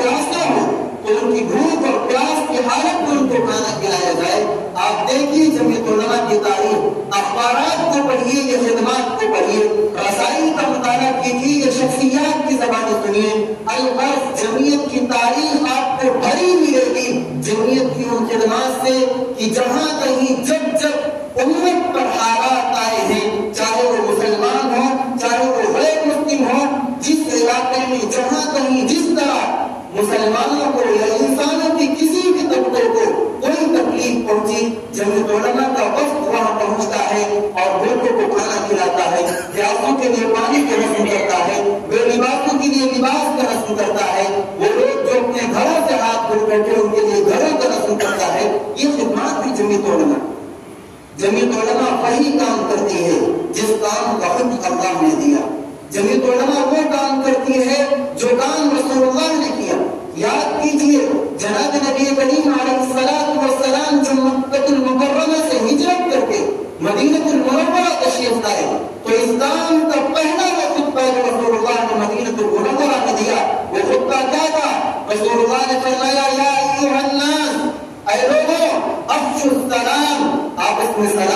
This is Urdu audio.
پیاسا ہو تو ان کی بھوک اور پیاس کی حالت میں ان کو کھانا کھلایا جائے۔ آپ دیکھیے جمعیت علماء کی تاریخ، اخبارات کو پڑھیے یا خدمات کو پڑھیے، رسائل کا مطالعہ کیجیے یا شخصیات کی زبانیں سنیے، الغرض جمعیت کی تاریخ آپ کو بھری ملے گی جمعیت کی ان خدمات سے کہ جہاں کہیں جب امت پر حالات آئے ہیں، چاہے وہ مسلمان ہوں چاہے وہ غیر مسلم ہوں، جس علاقے میں جہاں کہیں جس طرح مسلمانوں کو یا انسانوں کی کسی بھی طبقے کو کوئی تکلیف پہنچی، جمعیت علماء کا وفد وہاں پہنچتا ہے اور بھوکوں کو کھانا کھلاتا ہے، پیاسوں کے لیے پانی کا رسم کرتا ہے، بے لباسوں کے لیے لباس کا رسم کرتا ہے، وہ لوگ جو اپنے گھروں سے ہاتھ دھو بیٹھے ان کے لیے گھروں کا رسم کرتا ہے۔ یہ خدمات بھی جمعیت علماء۔ جمعیت علماء وہی کام کرتی ہے جس کام کا حکم اللہ نے دیا۔ جمعیت علماء وہ کام کرتی ہے جو کام رسول اللہ نے کیا۔ یاد کیجئے جناب نبی کریم علیہ السلام جو مکہ المکرمہ سے ہجرت کر کے مدینہ المنورہ تشریف لائے تو اسلام کا پہلا وہ خطبہ جو رسول اللہ نے مدینہ المنورہ میں دیا وہ خطبہ کیا تھا؟ رسول اللہ نے فرمایا یا ایھا الناس، اے لوگوں افشوا السلام، آپس میں سلام